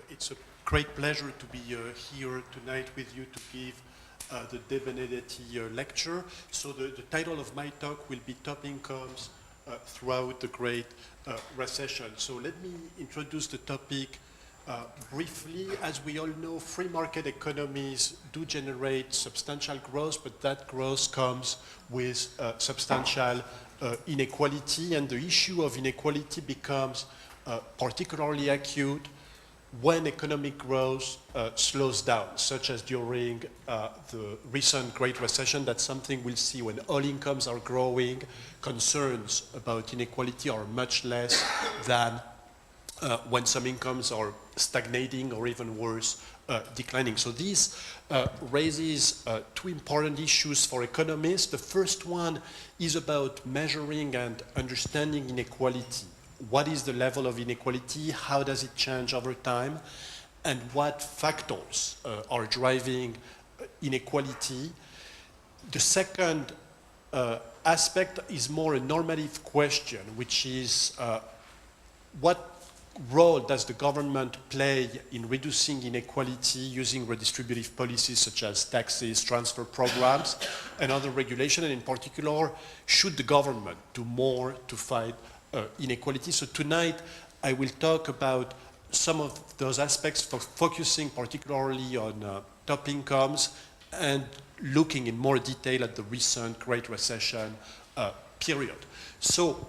It's a great pleasure to be here tonight with you to give the De Benedetti lecture. So the title of my talk will be Top Incomes Throughout the Great Recession. So let me introduce the topic briefly. As we all know, free market economies do generate substantial growth, but that growth comes with substantial inequality, and the issue of inequality becomes particularly acute when economic growth slows down, such as during the recent Great Recession. That's something we'll see when all incomes are growing. Concerns about inequality are much less than when some incomes are stagnating or even worse, declining. So this raises two important issues for economists. The first one is about measuring and understanding inequality. What is the level of inequality? How does it change over time? And what factors are driving inequality? The second aspect is more a normative question, which is what role does the government play in reducing inequality using redistributive policies such as taxes, transfer programs, and other regulation? And in particular, should the government do more to fight inequality? So tonight I will talk about some of those aspects, focusing particularly on top incomes and looking in more detail at the recent Great Recession period. So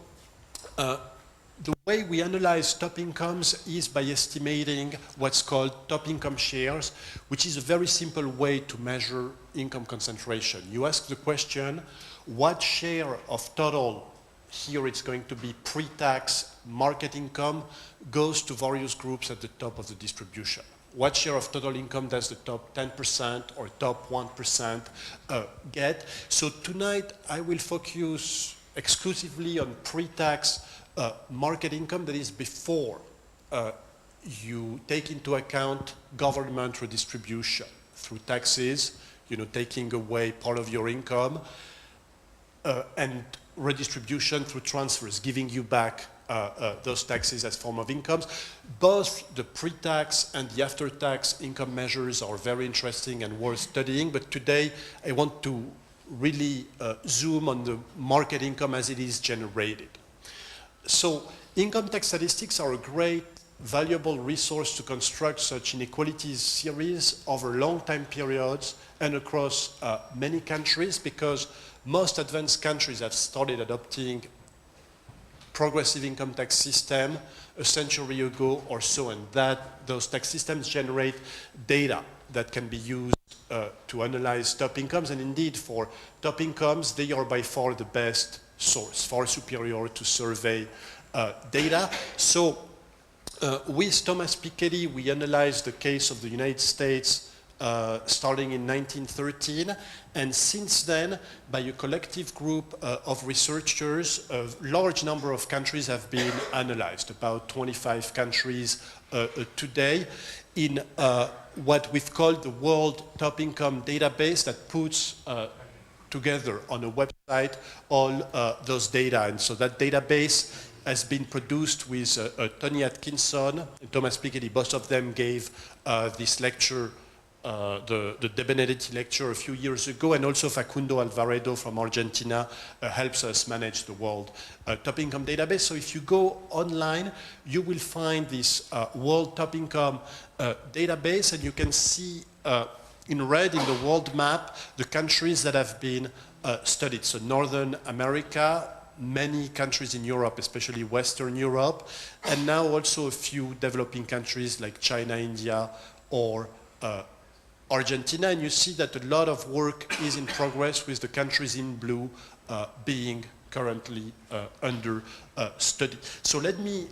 the way we analyze top incomes is by estimating what's called top income shares, which is a very simple way to measure income concentration. You ask the question, what share of total, here it's going to be pre-tax market income, goes to various groups at the top of the distribution? What share of total income does the top 10% or top 1% get? So tonight I will focus exclusively on pre-tax market income, that is before you take into account government redistribution through taxes, taking away part of your income, and redistribution through transfers, giving you back those taxes as form of incomes. Both the pre-tax and the after-tax income measures are very interesting and worth studying, but today I want to really zoom on the market income as it is generated. So income tax statistics are a great, valuable resource to construct such inequalities series over long time periods and across many countries, because most advanced countries have started adopting progressive income tax system a century ago or so, and those tax systems generate data that can be used to analyze top incomes. And indeed, for top incomes, they are by far the best source, far superior to survey data. So with Thomas Piketty, we analyzed the case of the United States starting in 1913, and since then, by a collective group of researchers, a large number of countries have been analyzed, about 25 countries today, in what we've called the World Top Income Database, that puts together on a website all those data. And so that database has been produced with Tony Atkinson and Thomas Piketty. Both of them gave this lecture, the De Benedetti lecture, a few years ago, and also Facundo Alvaredo from Argentina helps us manage the World Top Income Database. So if you go online, you will find this World Top Income Database, and you can see in red in the world map the countries that have been studied. So Northern America, many countries in Europe, especially Western Europe, and now also a few developing countries like China, India, or Argentina. And you see that a lot of work is in progress, with the countries in blue being currently under study. So let me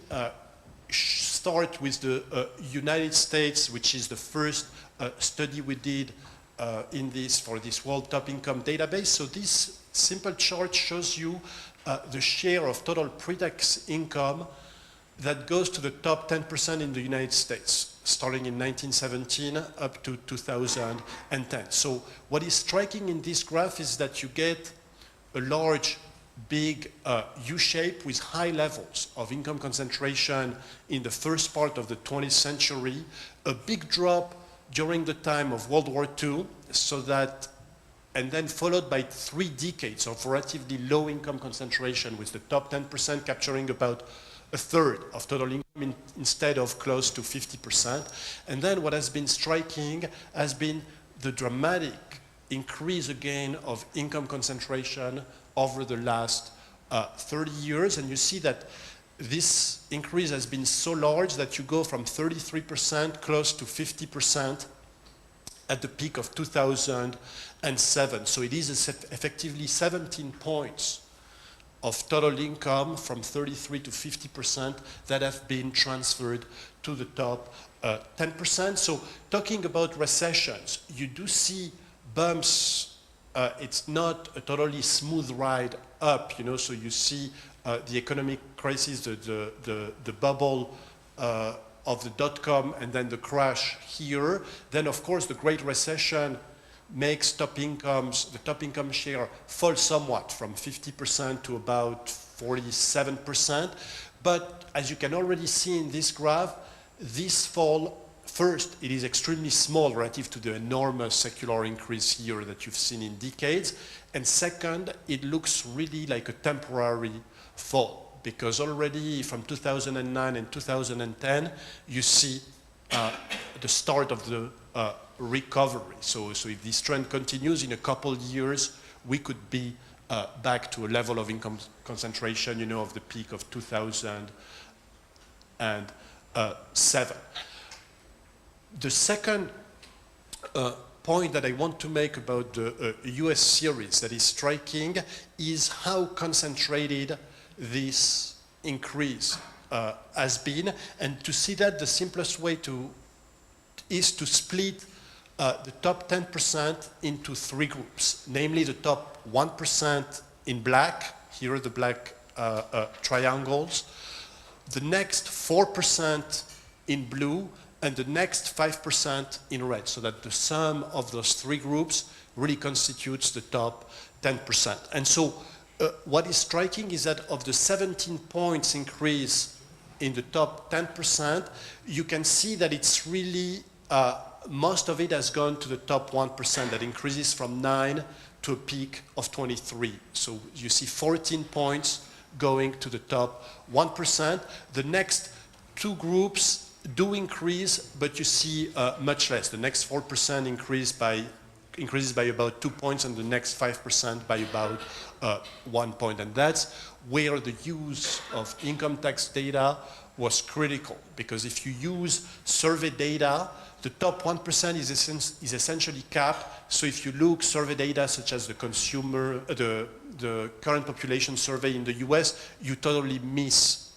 start with the United States, which is the first study we did for this World Top Income Database. So this simple chart shows you the share of total pre-tax income that goes to the top 10% in the United States, starting in 1917 up to 2010. So what is striking in this graph is that you get a large big U-shape with high levels of income concentration in the first part of the 20th century, a big drop during the time of World War II, and then followed by 3 decades of relatively low income concentration, with the top 10% capturing about a third of total income instead of close to 50%. And then what has been striking has been the dramatic increase again of income concentration over the last 30 years. And you see that this increase has been so large that you go from 33% close to 50% at the peak of 2007. So it is effectively 17 points of total income from 33 to 50% that have been transferred to the top 10%. So talking about recessions, you do see bumps. It's not a totally smooth ride up, you know, so you see the economic crisis, the bubble of the dot-com and then the crash here. Then of course the Great Recession makes the top income share fall somewhat from 50% to about 47%. But as you can already see in this graph, this fall, first, it is extremely small relative to the enormous secular increase here that you've seen in decades. And second, it looks really like a temporary fall, because already from 2009 and 2010, you see the start of the recovery. So if this trend continues in a couple years, we could be back to a level of income concentration, you know, of the peak of 2007. The second point that I want to make about the US series that is striking is how concentrated this increase has been. And to see that, the simplest way is to split the top 10% into 3 groups, namely the top 1% in black, here are the black triangles, the next 4% in blue, and the next 5% in red, so that the sum of those 3 groups really constitutes the top 10%. And so what is striking is that of the 17 points increase in the top 10%, you can see that it's really, most of it has gone to the top 1%, that increases from 9 to a peak of 23. So you see 14 points going to the top 1%. The next 2 groups do increase, but you see much less. The next 4% increases by about 2 points, and the next 5% by about 1 point. And that's where the use of income tax data was critical, because if you use survey data, the top 1% is essentially capped. So if you look survey data such as the current population survey in the US, you totally miss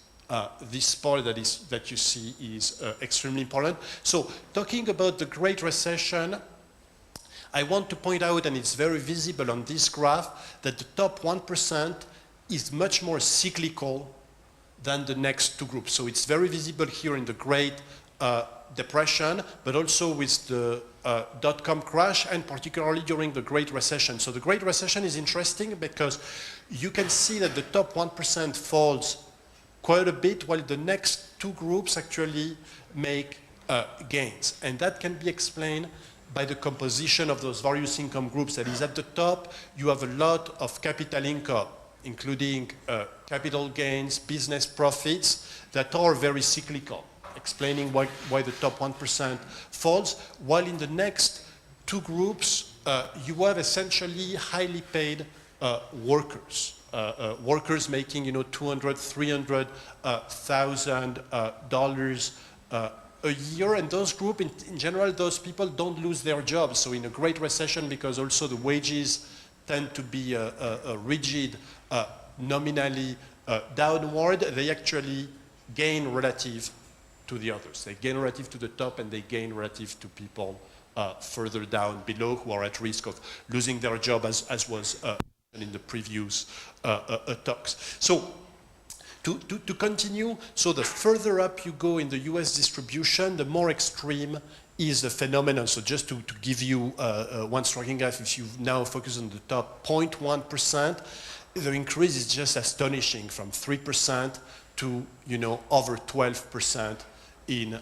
this part that you see is extremely important. So talking about the Great Recession, I want to point out, and it's very visible on this graph, that the top 1% is much more cyclical than the next 2 groups. So it's very visible here in the Great Depression, but also with the dot-com crash, and particularly during the Great Recession. So the Great Recession is interesting because you can see that the top 1% falls quite a bit, while the next 2 groups actually make gains. And that can be explained by the composition of those various income groups. That is, at the top, you have a lot of capital income, including capital gains, business profits, that are very cyclical, explaining why the top 1% falls, while in the next 2 groups, you have essentially highly paid workers. Workers making, you know, $200,000, $300,000 a year, and those groups, in general, those people don't lose their jobs. So in a Great Recession, because also the wages tend to be rigid, nominally downward, they actually gain relative to the others. They gain relative to the top, and they gain relative to people further down below who are at risk of losing their job, as was in the previous talks. So to continue, so the further up you go in the US distribution, the more extreme is the phenomenon. So just to give you one striking graph, if you now focus on the top 0.1%, the increase is just astonishing, from 3% to, over 12% in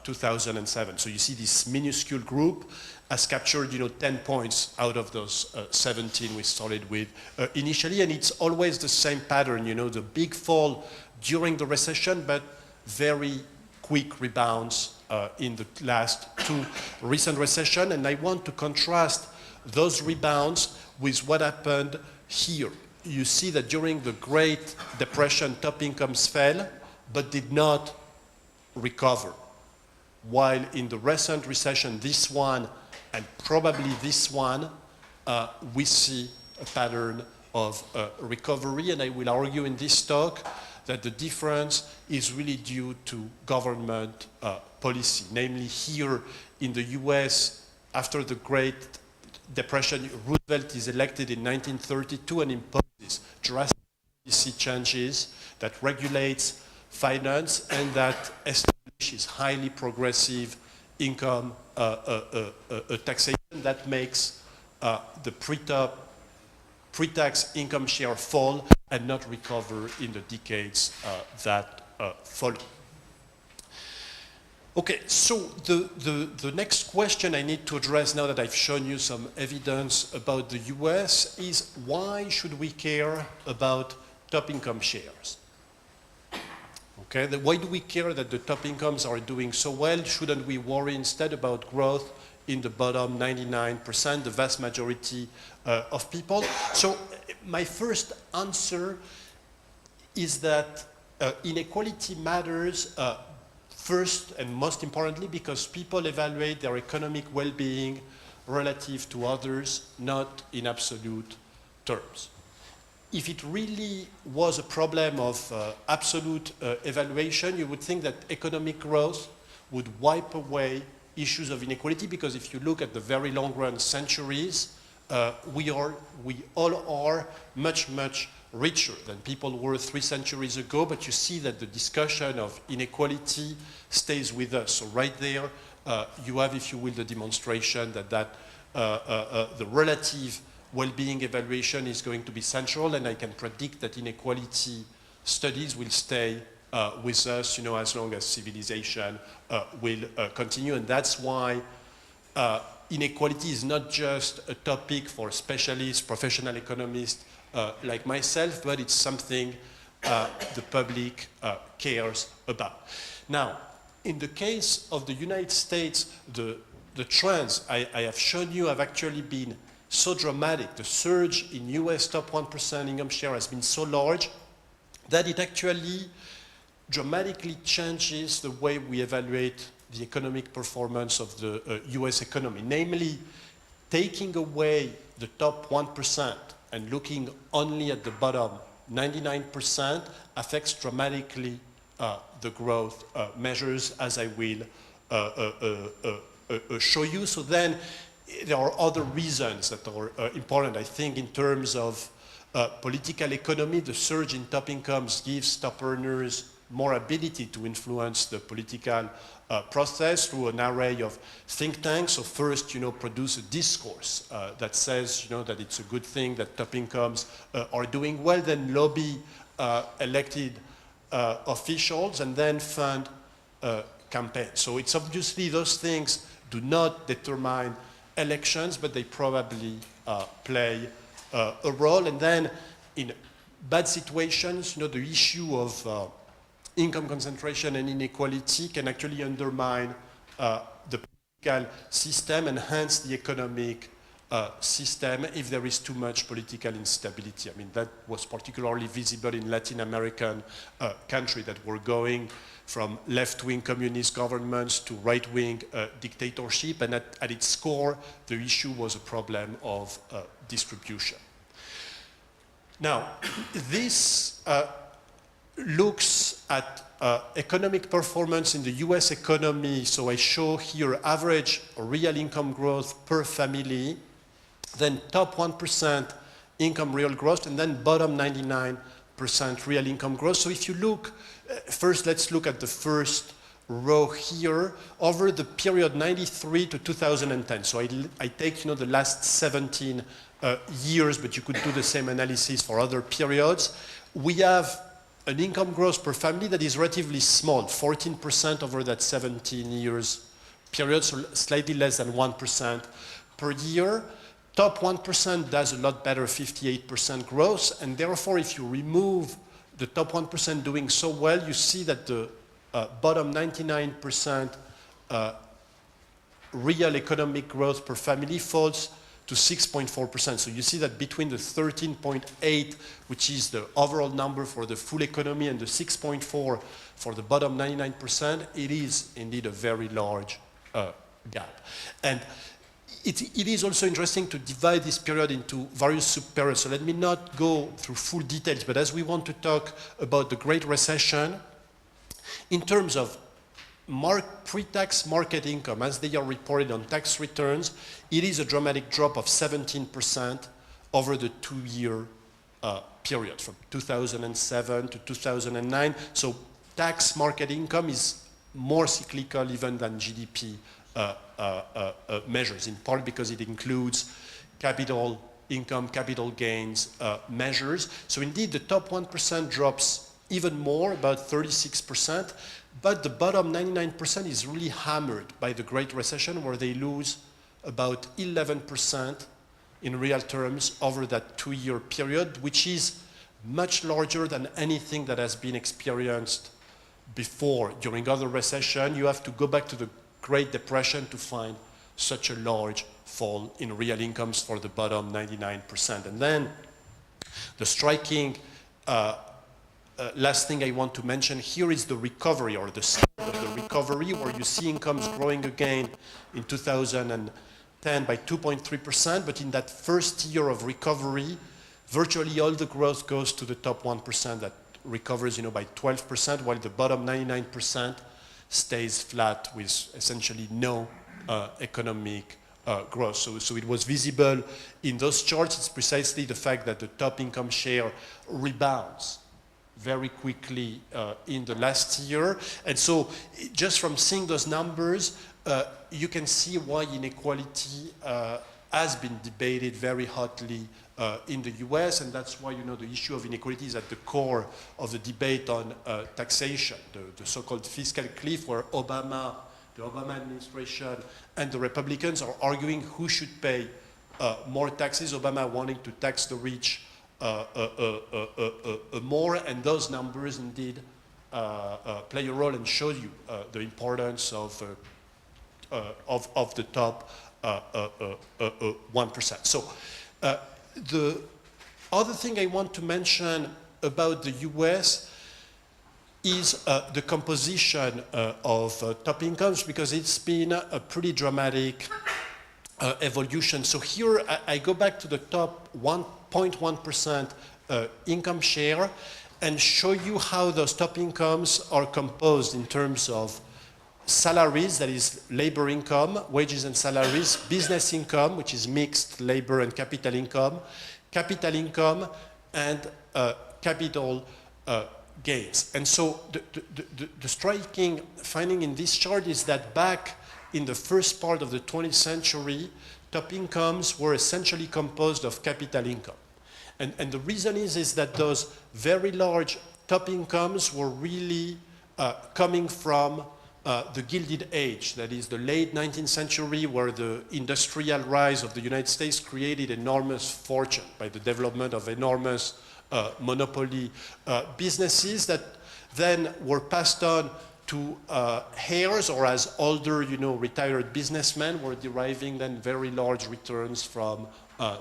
2007. So you see this minuscule group has captured, 10 points out of those 17 we started with initially, and it's always the same pattern, the big fall during the recession, but very quick rebounds in the last two recent recessions. And I want to contrast those rebounds with what happened here. You see that during the Great Depression, top incomes fell, but did not recover. While in the recent recession, this one and probably this one, we see a pattern of recovery. And I will argue in this talk that the difference is really due to government policy. Namely, here in the US, after the Great Depression, Roosevelt is elected in 1932 and imposes drastic policy changes that regulates finance and that establishes highly progressive income taxation that makes the pre-tax income share fall and not recover in the decades that follow. Okay, so the next question I need to address now that I've shown you some evidence about the US is, why should we care about top income shares? Okay, why do we care that the top incomes are doing so well? Shouldn't we worry instead about growth in the bottom 99%, the vast majority of people? So my first answer is that inequality matters first and most importantly because people evaluate their economic well-being relative to others, not in absolute terms. If it really was a problem of absolute evaluation, you would think that economic growth would wipe away issues of inequality, because if you look at the very long run centuries, we all are much, much richer than people were 3 centuries ago, but you see that the discussion of inequality stays with us. So right there, you have, if you will, the demonstration that the relative well-being evaluation is going to be central, and I can predict that inequality studies will stay with us, as long as civilization will continue. And that's why inequality is not just a topic for specialists, professional economists like myself, but it's something the public cares about. Now, in the case of the United States, the trends I have shown you have actually been so dramatic. The surge in US top 1% income share has been so large that it actually dramatically changes the way we evaluate the economic performance of the US economy. Namely, taking away the top 1% and looking only at the bottom 99% affects dramatically the growth measures, as I will show you. So then there are other reasons that are important. I think in terms of political economy, the surge in top incomes gives top earners more ability to influence the political process through an array of think tanks. So first, produce a discourse that says, that it's a good thing that top incomes are doing well, then lobby elected officials, and then fund campaigns. So it's obviously those things do not determine elections, but they probably play a role. And then in bad situations, the issue of income concentration and inequality can actually undermine the political system and hence the economic system if there is too much political instability. I mean, that was particularly visible in Latin American countries that were going from left-wing communist governments to right-wing dictatorship, and at its core, the issue was a problem of distribution. Now, this looks at economic performance in the US economy. So I show here average real income growth per family, then top 1% income real growth, and then bottom 99% real income growth. So if you look, first let's look at the first row here over the period 93 to 2010. So I take the last 17 years, but you could do the same analysis for other periods. We have an income growth per family that is relatively small, 14% over that 17 years period, so slightly less than 1% per year. Top 1% does a lot better, 58% growth, and therefore if you remove the top 1% doing so well, you see that the bottom 99% real economic growth per family falls to 6.4%. So you see that between the 13.8, which is the overall number for the full economy, and the 6.4 for the bottom 99%, it is indeed a very large gap. And it is also interesting to divide this period into various sub-periods. So let me not go through full details, but as we want to talk about the Great Recession, in terms of pre-tax market income, as they are reported on tax returns, it is a dramatic drop of 17% over the 2-year period, from 2007 to 2009. So tax market income is more cyclical even than GDP measures, in part because it includes capital income, capital gains measures. So indeed, the top 1% drops even more, about 36%, but the bottom 99% is really hammered by the Great Recession, where they lose about 11% in real terms over that 2-year period, which is much larger than anything that has been experienced before. During other recessions, you have to go back to the Great Depression to find such a large fall in real incomes for the bottom 99%. And then the striking last thing I want to mention here is the recovery, or the start of the recovery, where you see incomes growing again in 2010 by 2.3%, but in that first year of recovery, virtually all the growth goes to the top 1% that recovers, by 12%, while the bottom 99% stays flat with essentially no economic growth. So it was visible in those charts. It's precisely the fact that the top income share rebounds very quickly in the last year. And so just from seeing those numbers, you can see why inequality has been debated very hotly in the US, and that's why the issue of inequality is at the core of the debate on taxation, the so-called fiscal cliff, where the Obama administration and the Republicans are arguing who should pay more taxes. Obama wanting to tax the rich more, and those numbers indeed play a role and show you the importance of the top 1%. So the other thing I want to mention about the US is the composition of top incomes, because it's been a pretty dramatic evolution. So here I go back to the top 1.1% income share and show you how those top incomes are composed in terms of salaries, that is labor income, wages and salaries, business income, which is mixed labor and capital income, and capital gains. And so the striking finding in this chart is that back in the first part of the 20th century, top incomes were essentially composed of capital income. And the reason is that those very large top incomes were really coming from the Gilded Age, that is the late 19th century, where the industrial rise of the United States created enormous fortune by the development of enormous monopoly businesses that then were passed on to heirs, or as older, retired businessmen were deriving then very large returns from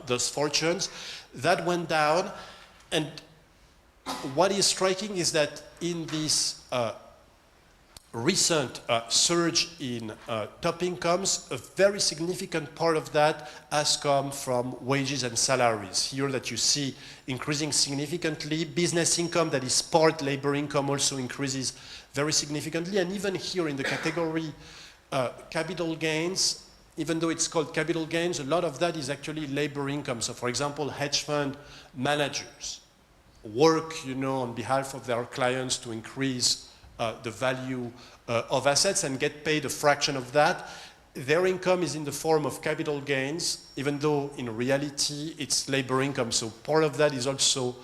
those fortunes. That went down, and what is striking is that in this recent surge in top incomes, a very significant part of that has come from wages and salaries. Here that you see increasing significantly. Business income, that is part labor income, also increases very significantly. And even here in the category capital gains, even though it's called capital gains, a lot of that is actually labor income. So for example, hedge fund managers work, on behalf of their clients to increase the value of assets and get paid a fraction of that. their income is in the form of capital gains, even though in reality it's labor income. So part of that is also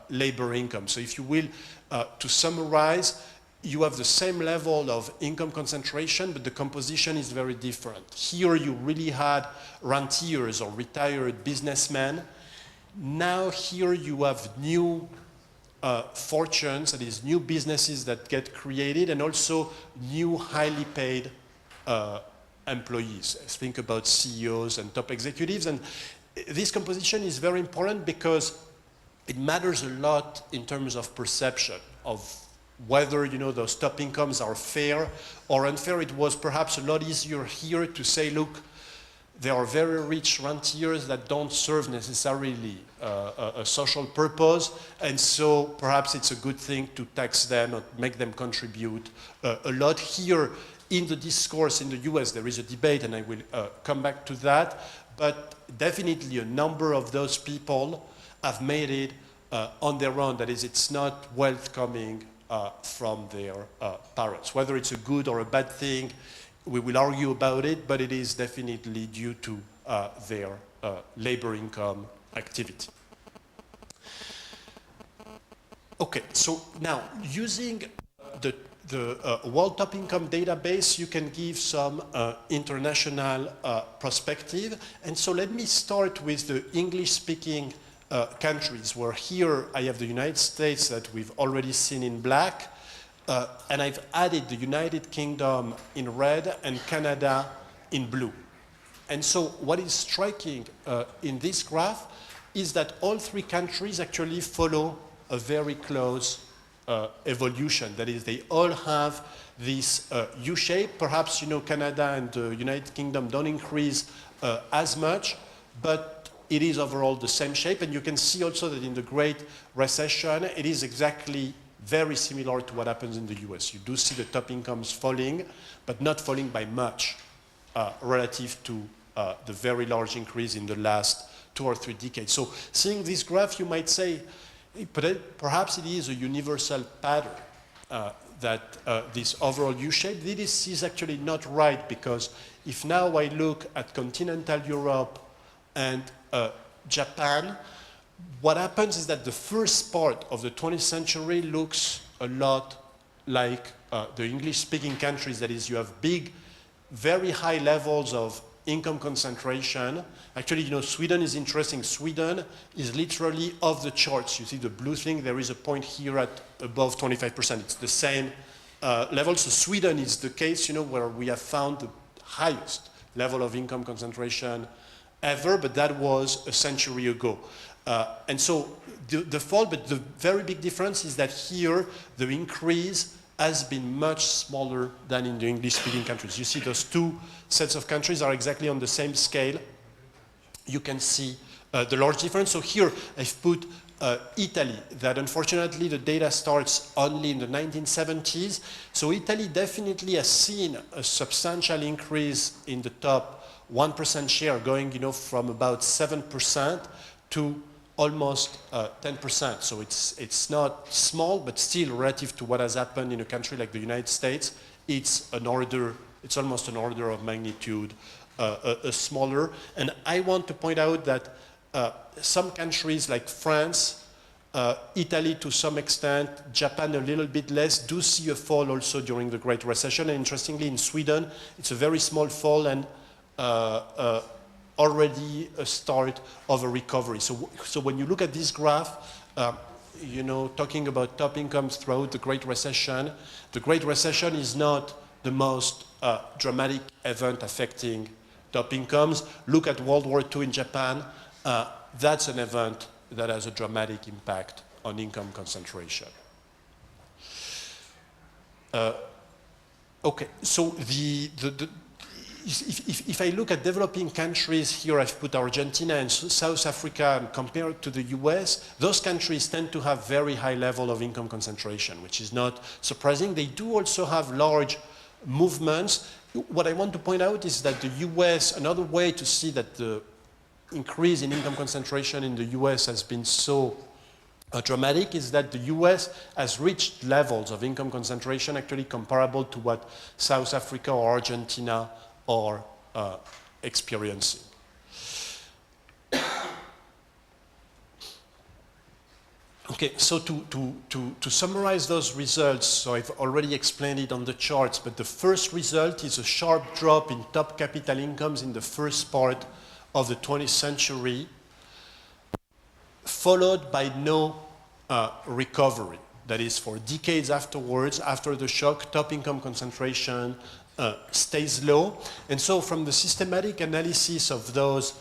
labor income. So if you will, to summarize, you have the same level of income concentration, but the composition is very different. Here you really had rentiers or retired businessmen. Now here you have new fortunes, that is new businesses that get created, and also new highly paid employees. Think about CEOs and top executives. And this composition is very important because it matters a lot in terms of perception of whether those top incomes are fair or unfair. It was perhaps a lot easier here to say, look, there are very rich rentiers that don't serve necessarily a social purpose, and so perhaps it's a good thing to tax them or make them contribute a lot. Here in the discourse in the US, there is a debate, and I will come back to that, but definitely a number of those people have made it on their own. That is, it's not wealth coming from their parents. Whether it's a good or a bad thing, we will argue about it, but it is definitely due to their labor income activity. Okay, so now using the World Top Income Database, you can give some international perspective. And so let me start with the English-speaking countries, where here I have the United States that we've already seen in black, and I've added the United Kingdom in red and Canada in blue. And so what is striking in this graph is that all three countries actually follow a very close evolution. That is, they all have this U-shape. Perhaps, Canada and the United Kingdom don't increase as much, but it is overall the same shape. And you can see also that in the Great Recession, it is exactly very similar to what happens in the US. You do see the top incomes falling, but not falling by much relative to the very large increase in the last 2 or 3 decades. So seeing this graph, you might say, perhaps it is a universal pattern that this overall U-shape. This is actually not right, because if now I look at continental Europe and Japan, what happens is that the first part of the 20th century looks a lot like the English-speaking countries. That is, you have big, very high levels of income concentration. Actually, Sweden is interesting. Sweden is literally off the charts. You see the blue thing, there is a point here at above 25%. It's the same level. So Sweden is the case, where we have found the highest level of income concentration ever, but that was a century ago. And so the fall, but the very big difference is that here the increase has been much smaller than in the English-speaking countries. You see those two sets of countries are exactly on the same scale. You can see the large difference. So here I've put Italy, that unfortunately the data starts only in the 1970s. So Italy definitely has seen a substantial increase in the top 1% share, going from about 7% to almost 10%. So it's not small, but still relative to what has happened in a country like the United States, it's almost an order of magnitude smaller. And I want to point out that some countries like France, Italy to some extent, Japan a little bit less, do see a fall also during the Great Recession. And interestingly, in Sweden, it's a very small fall, and already a start of a recovery. So when you look at this graph, talking about top incomes throughout the Great Recession is not the most dramatic event affecting top incomes. Look at World War II in Japan. That's an event that has a dramatic impact on income concentration. Okay, so if I look at developing countries, here I've put Argentina and South Africa, and compared to the US, those countries tend to have very high level of income concentration, which is not surprising. They do also have large movements. What I want to point out is that the US, another way to see that the increase in income concentration in the US has been so dramatic, is that the US has reached levels of income concentration actually comparable to what South Africa or Argentina are experiencing. Okay, so to summarize those results, so I've already explained it on the charts, but the first result is a sharp drop in top capital incomes in the first part of the 20th century, followed by no recovery. That is, for decades afterwards, after the shock, top income concentration stays low. And so from the systematic analysis of those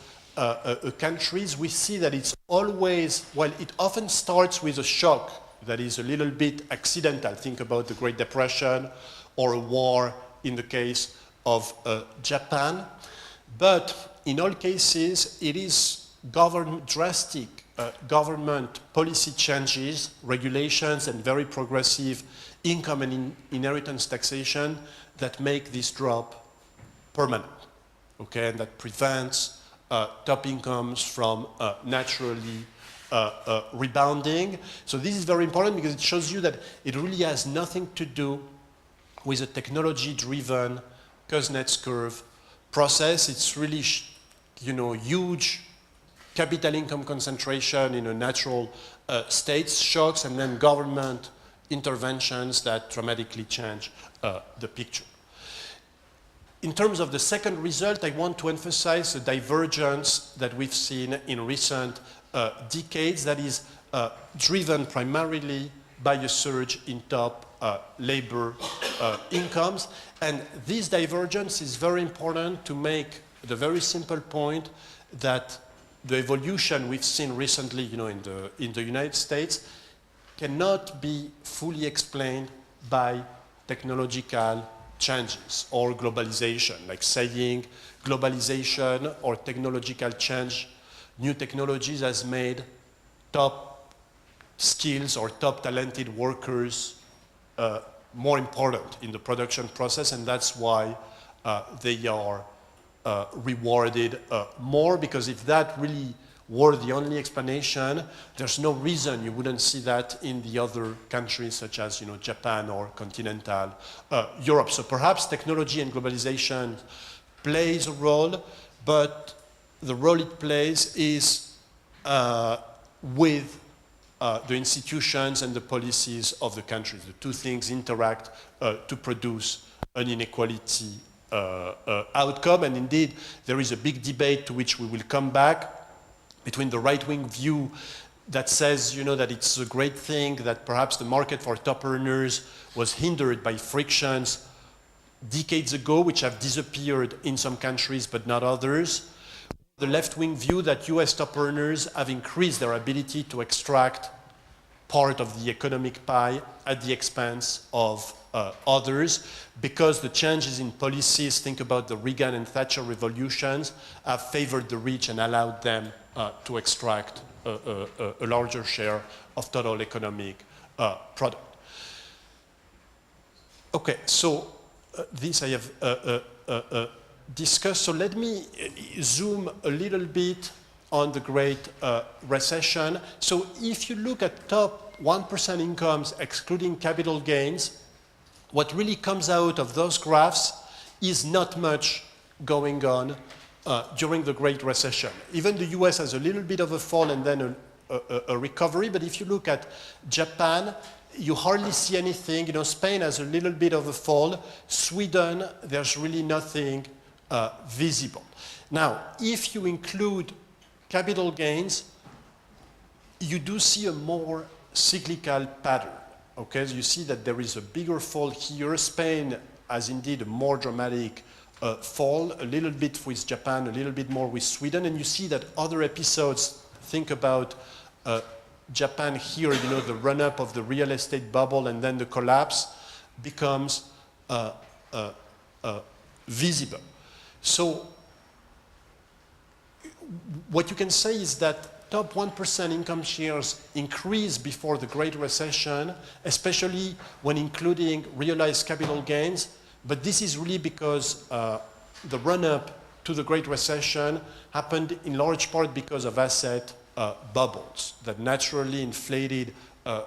countries, we see that it's always, well, it often starts with a shock that is a little bit accidental. Think about the Great Depression or a war in the case of Japan. But in all cases, it is drastic government policy changes, regulations, and very progressive income and inheritance taxation that make this drop permanent, okay, and that prevents top incomes from naturally rebounding. So this is very important because it shows you that it really has nothing to do with a technology-driven Kuznets curve process. It's really, huge capital income concentration in a natural state, shocks, and then government interventions that dramatically change the picture. In terms of the second result, I want to emphasize the divergence that we've seen in recent decades that is driven primarily by a surge in top labor incomes. And this divergence is very important to make the very simple point that the evolution we've seen recently, in the United States cannot be fully explained by technological changes or globalization, like saying globalization or technological change, new technologies has made top skills or top talented workers more important in the production process, and that's why they are rewarded more, because if that really were the only explanation, there's no reason you wouldn't see that in the other countries such as Japan or continental Europe. So perhaps technology and globalization plays a role, but the role it plays is with the institutions and the policies of the countries. The two things interact to produce an inequality outcome. And indeed, there is a big debate to which we will come back between the right-wing view that says, that it's a great thing that perhaps the market for top earners was hindered by frictions decades ago, which have disappeared in some countries but not others. The left-wing view that US top earners have increased their ability to extract part of the economic pie at the expense of others, because the changes in policies, think about the Reagan and Thatcher revolutions, have favored the rich and allowed them to extract a larger share of total economic product. Okay, so this I have discussed. So let me zoom a little bit on the Great Recession. So if you look at top 1% incomes excluding capital gains, what really comes out of those graphs is not much going on during the Great Recession. Even the US has a little bit of a fall and then a recovery, but if you look at Japan, you hardly see anything. Spain has a little bit of a fall. Sweden, there's really nothing visible. Now, if you include capital gains, you do see a more cyclical pattern. Okay, so you see that there is a bigger fall here. Spain has indeed a more dramatic fall, a little bit with Japan, a little bit more with Sweden, and you see that other episodes, think about Japan here, the run-up of the real estate bubble and then the collapse becomes visible. So what you can say is that top 1% income shares increased before the Great Recession, especially when including realized capital gains. But this is really because the run-up to the Great Recession happened in large part because of asset bubbles that naturally inflated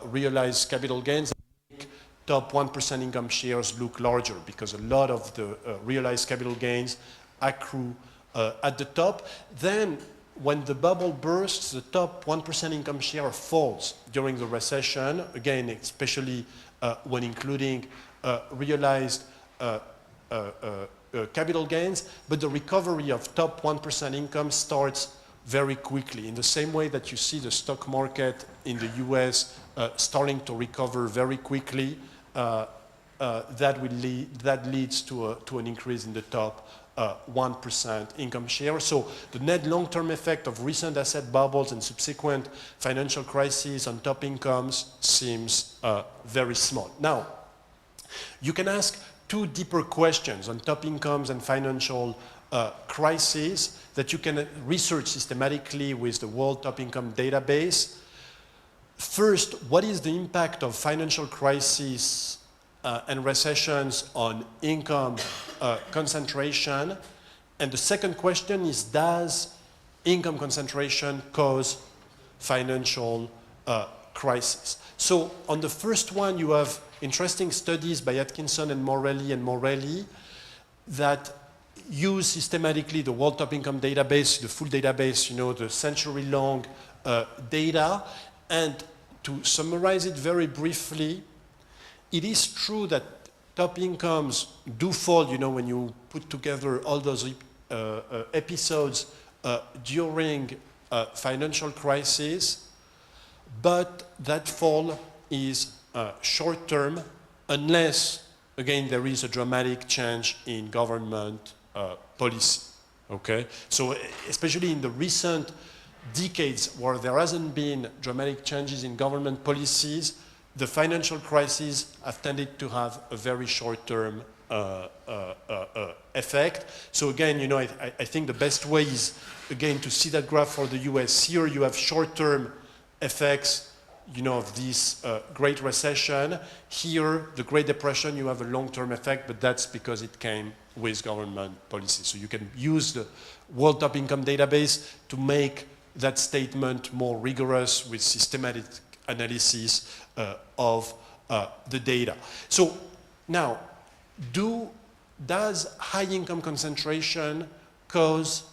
realized capital gains, make top 1% income shares look larger because a lot of the realized capital gains accrue at the top. Then, when the bubble bursts, the top 1% income share falls during the recession, again, especially when including realized capital gains, but the recovery of top 1% income starts very quickly. In the same way that you see the stock market in the US starting to recover very quickly, that leads to an increase in the top 1% income share. So the net long-term effect of recent asset bubbles and subsequent financial crises on top incomes seems very small. Now, you can ask two deeper questions on top incomes and financial crises that you can research systematically with the World Top Income Database. First, what is the impact of financial crises and recessions on income concentration? And the second question is, does income concentration cause financial crisis? So on the first one, you have interesting studies by Atkinson and Morelli that use systematically the World Top Income Database, the full database, you know, the century-long data. And to summarize it very briefly, it is true that top incomes do fall, you know, when you put together all those episodes during financial crisis, but that fall is short-term unless, again, there is a dramatic change in government policy, okay? So especially in the recent decades where there hasn't been dramatic changes in government policies, the financial crises have tended to have a very short-term effect. So again, you know, I think the best way is, again, to see that graph for the US. Here you have short-term effects, you know, of this Great Recession. Here, the Great Depression, you have a long-term effect, but that's because it came with government policy. So you can use the World Top Income Database to make that statement more rigorous with systematic analysis of the data. So now, does high income concentration cause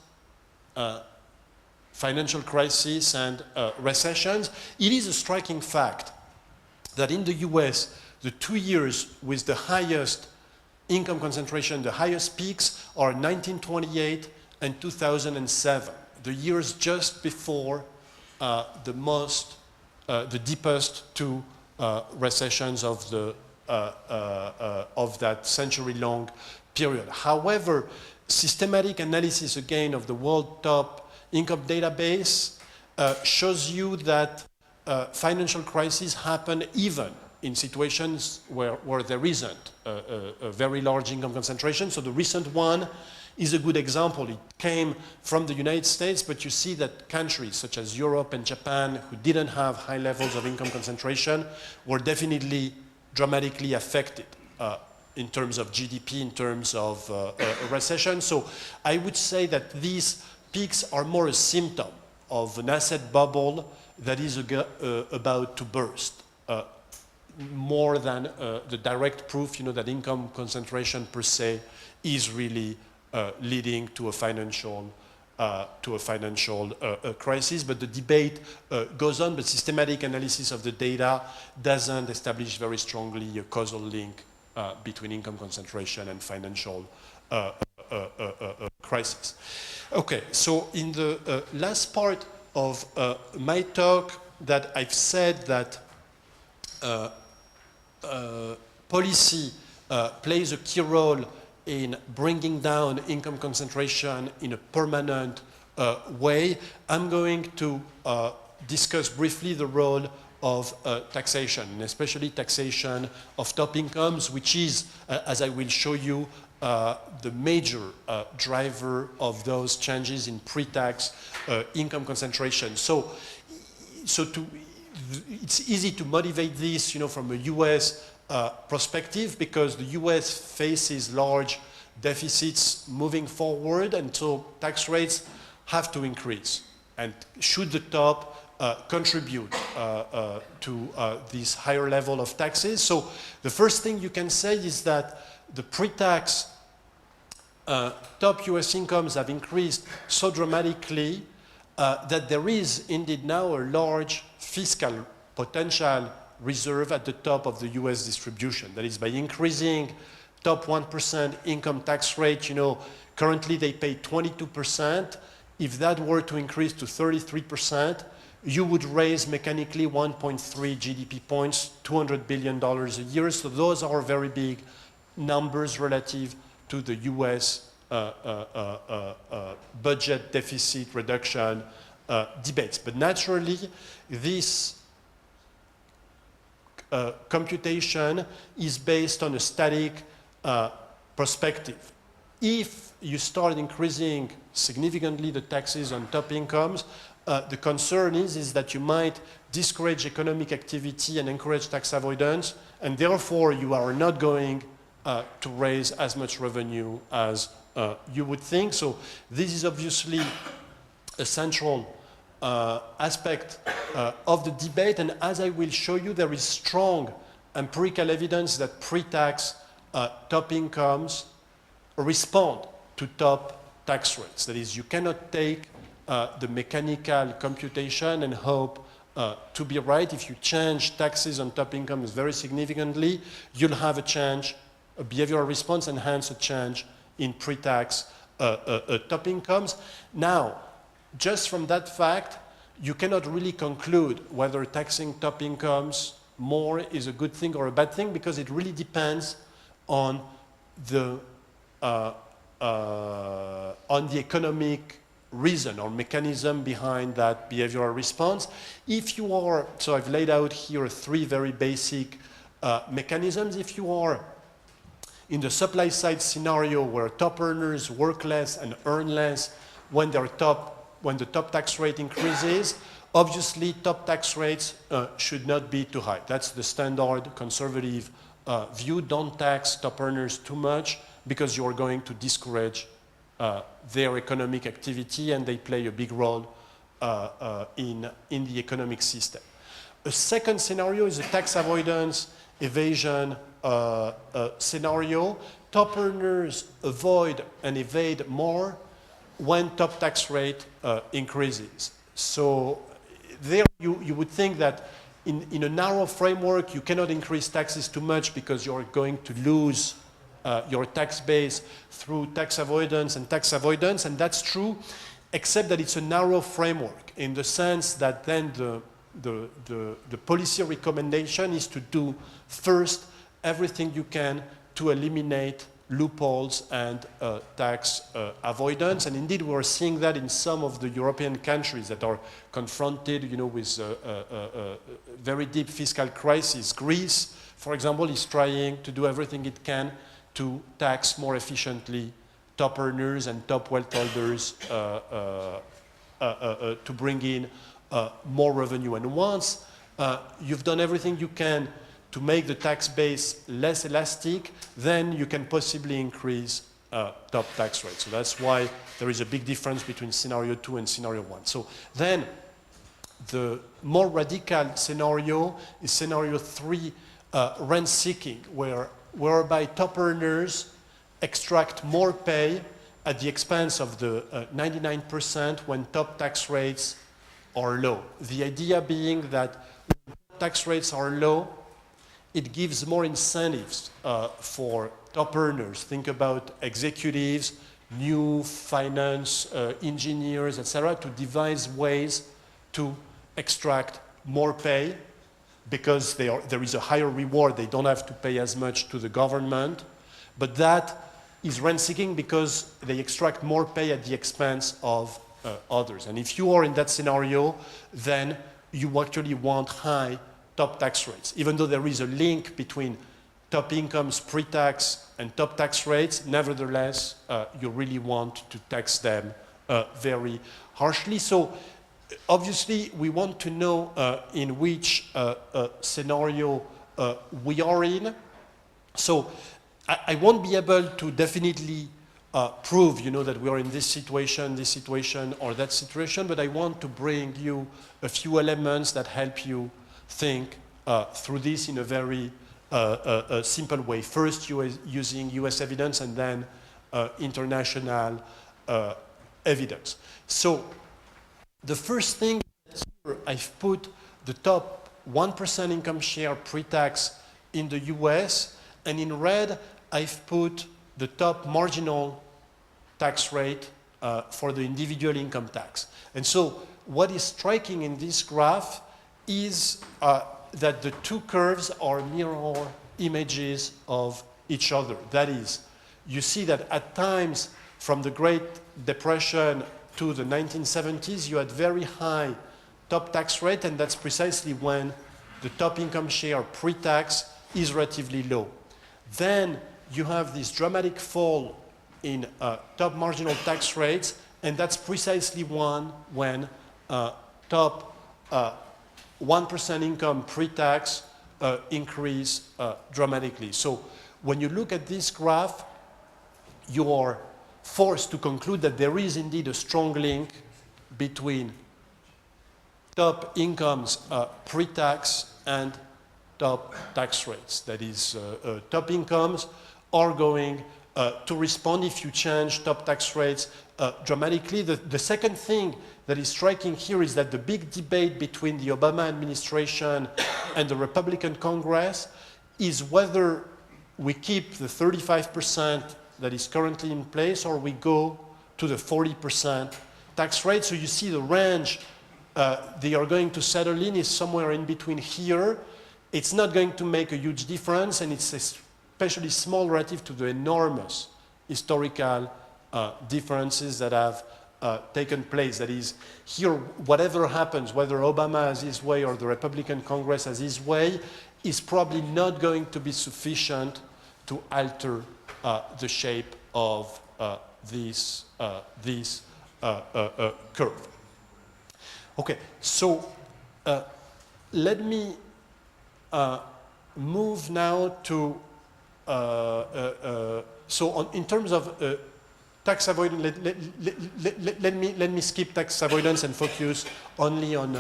financial crisis and recessions? It is a striking fact that in the US, the 2 years with the highest income concentration, the highest peaks, are 1928 and 2007, the years just before the deepest two recessions of that century-long period. However, systematic analysis again of the World Top Income Database shows you that financial crises happen even in situations where there isn't a very large income concentration. So the recent one is a good example. It came from the United States, but you see that countries such as Europe and Japan, who didn't have high levels of income concentration, were definitely dramatically affected in terms of GDP, in terms of a recession. So I would say that these peaks are more a symptom of an asset bubble that is about to burst, more than the direct proof, you know, that income concentration per se is really leading to a financial crisis. But the debate goes on, but systematic analysis of the data doesn't establish very strongly a causal link between income concentration and financial crisis. Okay, so in the last part of my talk, that I've said that policy plays a key role in bringing down income concentration in a permanent way. I'm going to discuss briefly the role of taxation, and especially taxation of top incomes, which is, as I will show you, the major driver of those changes in pre-tax income concentration. So it's easy to motivate this, you know, from a US perspective, because the US faces large deficits moving forward, and so tax rates have to increase. And should the top contribute to this higher level of taxes. So the first thing you can say is that the pre-tax top US incomes have increased so dramatically that there is indeed now a large fiscal potential reserve at the top of the US distribution. That is, by increasing top 1% income tax rate, you know, currently they pay 22%. If that were to increase to 33%, you would raise mechanically 1.3 GDP points, $200 billion a year. So those are very big numbers relative to the US budget deficit reduction debates. But naturally, this computation is based on a static perspective. If you start increasing significantly the taxes on top incomes, the concern is that you might discourage economic activity and encourage tax avoidance, and therefore you are not going to raise as much revenue as you would think. So this is obviously a central aspect of the debate, and as I will show you, there is strong empirical evidence that pre-tax top incomes respond to top tax rates. That is, you cannot take the mechanical computation and hope to be right. If you change taxes on top incomes very significantly, you'll have a change, a behavioral response, and hence a change in pre-tax top incomes. Now, just from that fact, you cannot really conclude whether taxing top incomes more is a good thing or a bad thing, because it really depends on the economic reason or mechanism behind that behavioral response. If you are, so I've laid out here three very basic mechanisms. If you are in the supply side scenario where top earners work less and earn less when the top tax rate increases, obviously top tax rates should not be too high. That's the standard conservative view. Don't tax top earners too much, because you're going to discourage their economic activity, and they play a big role in the economic system. A second scenario is a tax avoidance evasion scenario. Top earners avoid and evade more when top tax rate increases. So there you would think that in a narrow framework you cannot increase taxes too much because you're going to lose your tax base through tax avoidance, and that's true, except that it's a narrow framework in the sense that then the policy recommendation is to do first everything you can to eliminate loopholes and tax avoidance. And indeed, we are seeing that in some of the European countries that are confronted, you know, with a very deep fiscal crisis. Greece, for example, is trying to do everything it can to tax more efficiently top earners and top wealth holders to bring in more revenue. And once you've done everything you can to make the tax base less elastic, then you can possibly increase top tax rates. So that's why there is a big difference between scenario 2 and scenario 1. So then the more radical scenario is scenario 3, rent seeking, whereby top earners extract more pay at the expense of the 99% when top tax rates are low. The idea being that when tax rates are low, it gives more incentives for top earners. Think about executives, new finance engineers, etc., to devise ways to extract more pay because there is a higher reward. They don't have to pay as much to the government. But that is rent-seeking because they extract more pay at the expense of others. And if you are in that scenario, then you actually want high top tax rates. Even though there is a link between top incomes pre-tax and top tax rates, nevertheless, you really want to tax them very harshly. So obviously, we want to know in which scenario we are in. So I won't be able to definitely prove, that we are in this situation, or that situation, but I want to bring you a few elements that help you think through this in a very simple way. First, using US evidence, and then international evidence. So the first thing, here I've put the top 1% income share pre-tax in the US, and in red I've put the top marginal tax rate for the individual income tax. And so what is striking in this graph is that the two curves are mirror images of each other. That is, you see that at times from the Great Depression to the 1970s, you had very high top tax rate, and that's precisely when the top income share pre-tax is relatively low. Then you have this dramatic fall in top marginal tax rates, and that's precisely when top 1% income pre-tax increase dramatically. So when you look at this graph, you are forced to conclude that there is indeed a strong link between top incomes pre-tax and top tax rates. That is, top incomes are going to respond if you change top tax rates dramatically. The second thing that is striking here is that the big debate between the Obama administration and the Republican Congress is whether we keep the 35% that is currently in place, or we go to the 40% tax rate. So you see the range they are going to settle in is somewhere in between here. It's not going to make a huge difference, and it's especially small relative to the enormous historical differences that have taken place. That is, here, whatever happens, whether Obama has his way or the Republican Congress has his way, is probably not going to be sufficient to alter the shape of this curve. Okay, so let me move now to, in terms of tax avoidance, let me skip tax avoidance and focus only on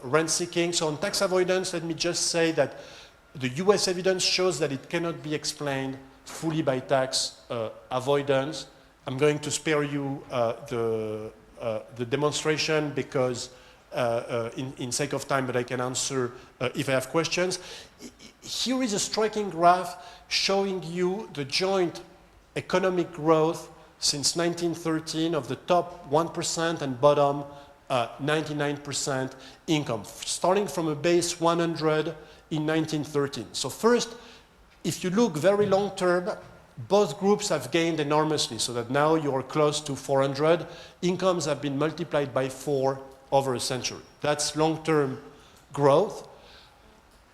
rent seeking. So on tax avoidance, let me just say that the US evidence shows that it cannot be explained fully by tax avoidance. I'm going to spare you the demonstration because in sake of time, but I can answer if I have questions. Here is a striking graph showing you the joint economic growth since 1913 of the top 1% and bottom 99% income, starting from a base 100 in 1913. So first, if you look very long term, both groups have gained enormously, so that now you are close to 400. Incomes have been multiplied by 4 over a century. That's long-term growth.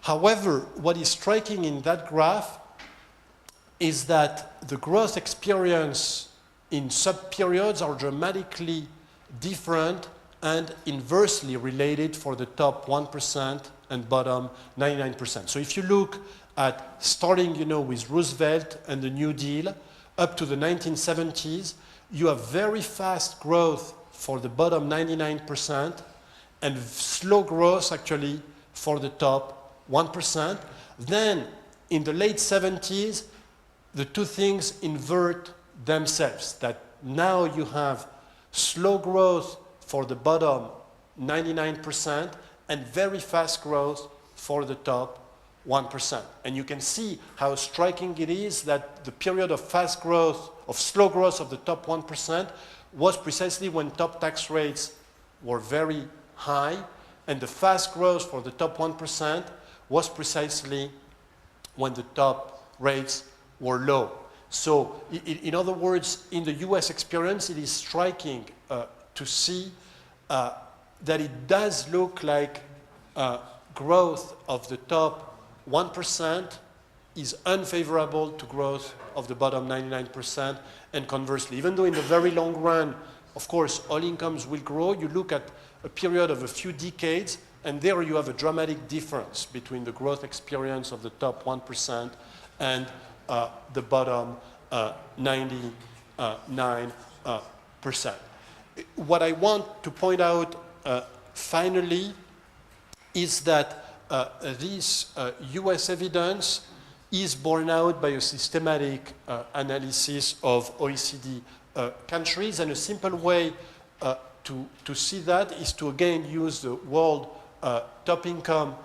However, what is striking in that graph is that the growth experience in sub-periods are dramatically different and inversely related for the top 1% and bottom 99%. So if you look at starting, with Roosevelt and the New Deal up to the 1970s, you have very fast growth for the bottom 99% and slow growth actually for the top 1%. Then in the late 70s, the two things invert themselves, that now you have slow growth for the bottom 99% and very fast growth for the top 1%. And you can see how striking it is that the period of fast growth, of slow growth of the top 1% was precisely when top tax rates were very high, and the fast growth for the top 1% was precisely when the top rates were low. So in other words, in the US experience, it is striking to see that it does look like growth of the top 1% is unfavorable to growth of the bottom 99%, and conversely. Even though in the very long run, of course, all incomes will grow, you look at a period of a few decades, and there you have a dramatic difference between the growth experience of the top 1% and the bottom 99%. What I want to point out finally is that this US evidence is borne out by a systematic analysis of OECD countries, and a simple way to see that is to again use the World Top Income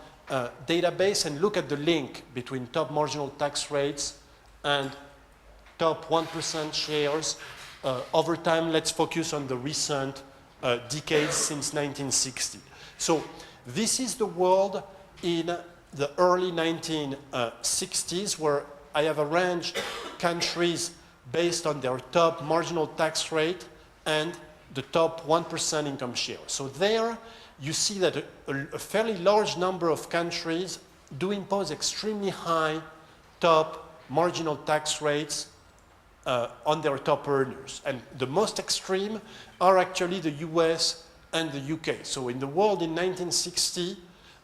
database and look at the link between top marginal tax rates and top 1% shares. Over time, let's focus on the recent decades since 1960. So this is the world in the early 1960s, where I have arranged countries based on their top marginal tax rate and the top 1% income share. So there you see that a fairly large number of countries do impose extremely high top marginal tax rates on their top earners. And the most extreme are actually the US and the UK. So in the world in 1960,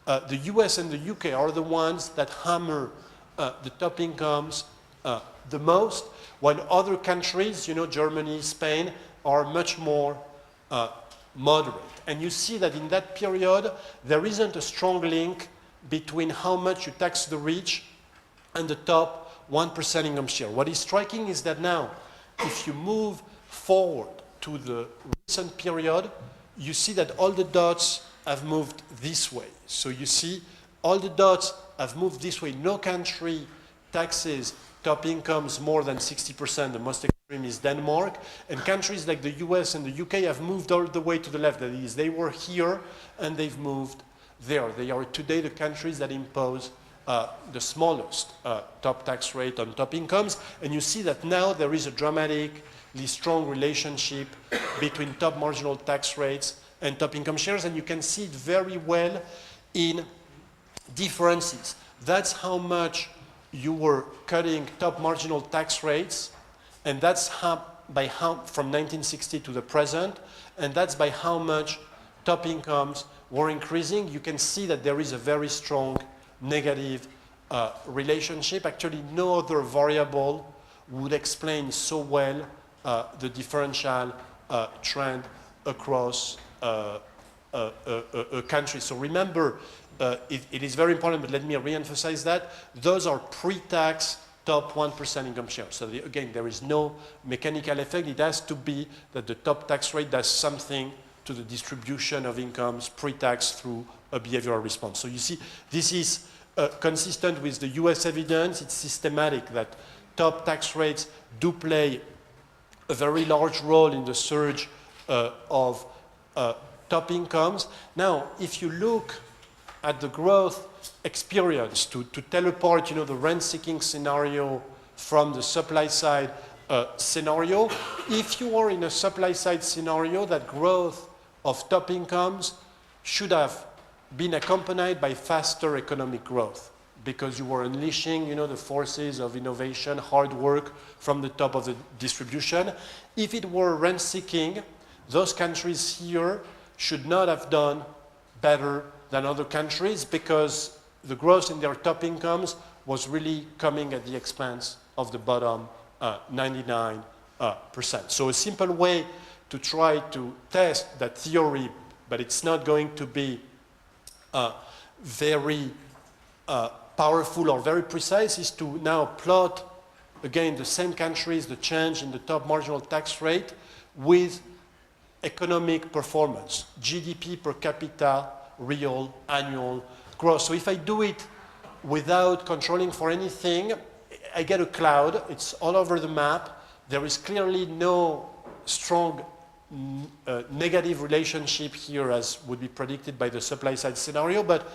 the US and the UK are the ones that hammer the top incomes the most, while other countries, you know, Germany, Spain, are much more moderate. And you see that in that period, there isn't a strong link between how much you tax the rich and the top 1% income share. What is striking is that now, if you move forward to the recent period, you see that all the dots have moved this way. So you see all the dots have moved this way. No country taxes top incomes more than 60%. The most extreme is Denmark. And countries like the US and the UK have moved all the way to the left. That is, they were here and they've moved there. They are today the countries that impose the smallest top tax rate on top incomes. And you see that now there is a dramatically strong relationship between top marginal tax rates and top income shares. And you can see it very well in differences. That's how much you were cutting top marginal tax rates, and that's from 1960 to the present, and that's by how much top incomes were increasing. You can see that there is a very strong negative relationship. Actually, no other variable would explain so well the differential trend across a country. So remember, it is very important, but let me re-emphasize that. Those are pre-tax top 1% income share. So again, there is no mechanical effect. It has to be that the top tax rate does something to the distribution of incomes pre-tax through a behavioral response. So you see, this is consistent with the US evidence. It's systematic that top tax rates do play a very large role in the surge of top incomes. Now, if you look at the growth experience to tell apart, you know, the rent-seeking scenario from the supply-side scenario, if you are in a supply-side scenario, that growth of top incomes should have been accompanied by faster economic growth, because you were unleashing, you know, the forces of innovation, hard work from the top of the distribution. If it were rent-seeking, those countries here should not have done better than other countries, because the growth in their top incomes was really coming at the expense of the bottom 99%. So a simple way to try to test that theory, but it's not going to be very powerful or very precise, is to now plot again the same countries, the change in the top marginal tax rate with economic performance, GDP per capita, real annual growth. So if I do it without controlling for anything, I get a cloud. It's all over the map. There is clearly no strong negative relationship here as would be predicted by the supply side scenario. But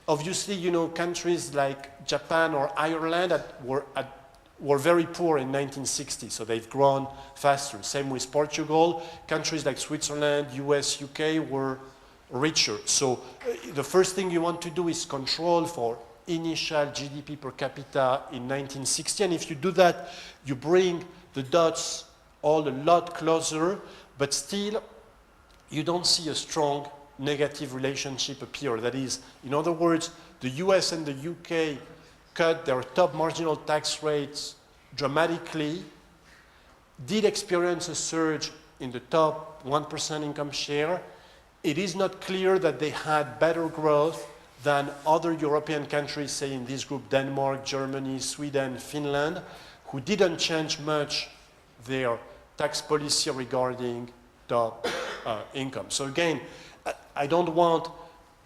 obviously, you know, countries like Japan or Ireland were very poor in 1960, so they've grown faster. Same with Portugal. Countries like Switzerland, US, UK were richer. So the first thing you want to do is control for initial GDP per capita in 1960. And if you do that, you bring the dots all a lot closer, but still you don't see a strong negative relationship appear. That is, in other words, the US and the UK cut their top marginal tax rates dramatically, did experience a surge in the top 1% income share. It is not clear that they had better growth than other European countries, say in this group, Denmark, Germany, Sweden, Finland, who didn't change much their tax policy regarding top income. So again, I don't want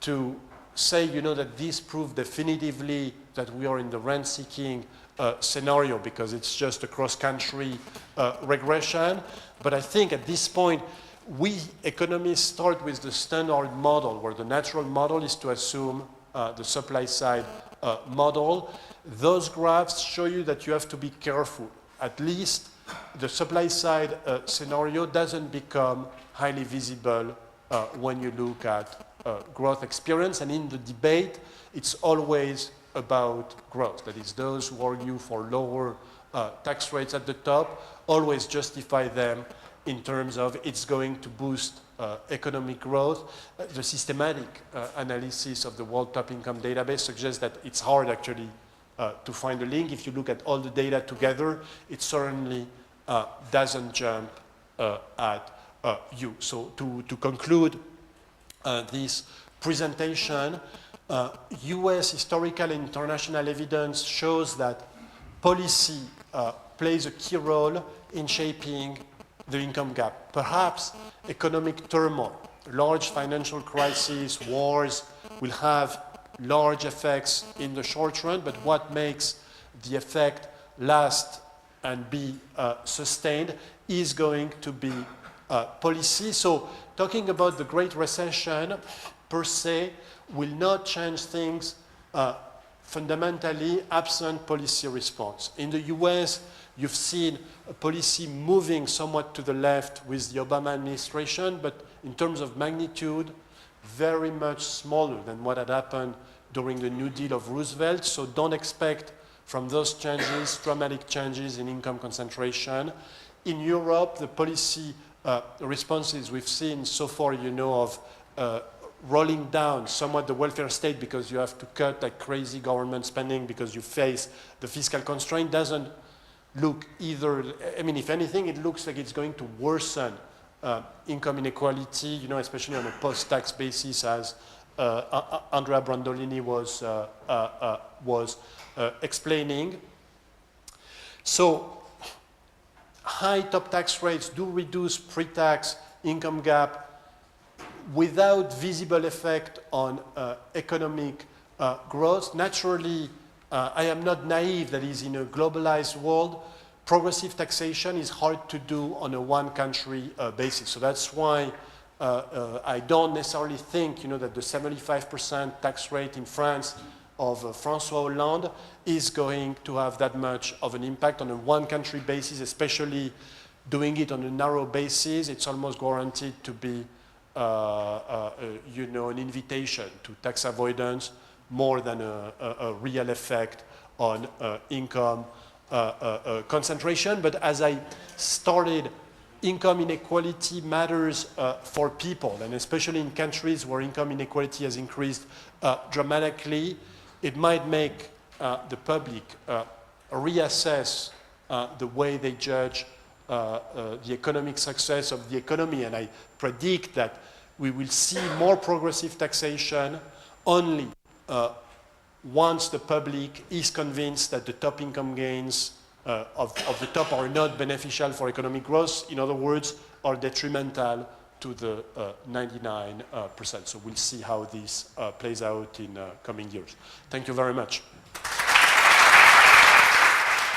to say, that this proves definitively that we are in the rent-seeking scenario, because it's just a cross-country regression. But I think at this point, we economists start with the standard model, where the natural model is to assume the supply-side model. Those graphs show you that you have to be careful. At least the supply-side scenario doesn't become highly visible when you look at growth experience. And in the debate, it's always about growth. That is, those who argue for lower tax rates at the top always justify them in terms of it's going to boost economic growth. The systematic analysis of the World Top Income Database suggests that it's hard actually to find a link. If you look at all the data together, it certainly doesn't jump at you. So to conclude this presentation, US historical and international evidence shows that policy plays a key role in shaping the income gap. Perhaps economic turmoil, large financial crises, wars will have large effects in the short run, but what makes the effect last and be sustained is going to be policy. So talking about the Great Recession per se will not change things fundamentally absent policy response. In the US, you've seen a policy moving somewhat to the left with the Obama administration, but in terms of magnitude, very much smaller than what had happened during the New Deal of Roosevelt. So don't expect from those changes dramatic changes in income concentration. In Europe, the policy responses we've seen so far, of rolling down somewhat the welfare state because you have to cut like crazy government spending because you face the fiscal constraint, doesn't look either, if anything, it looks like it's going to worsen income inequality, especially on a post-tax basis, as Andrea Brandolini was explaining. So high top tax rates do reduce pre-tax income gap without visible effect on economic growth. Naturally, I am not naive, that is, in a globalized world, progressive taxation is hard to do on a one-country basis. So that's why I don't necessarily think, that the 75% tax rate in France of François Hollande is going to have that much of an impact on a one-country basis, especially doing it on a narrow basis. It's almost guaranteed to be, an invitation to tax avoidance more than a real effect on income concentration. But as I started, income inequality matters for people, and especially in countries where income inequality has increased dramatically, it might make the public reassess the way they judge the economic success of the economy. And I predict that we will see more progressive taxation only once the public is convinced that the top income gains of the top are not beneficial for economic growth. In other words, are detrimental to the 99%. So we'll see how this plays out in coming years. Thank you very much.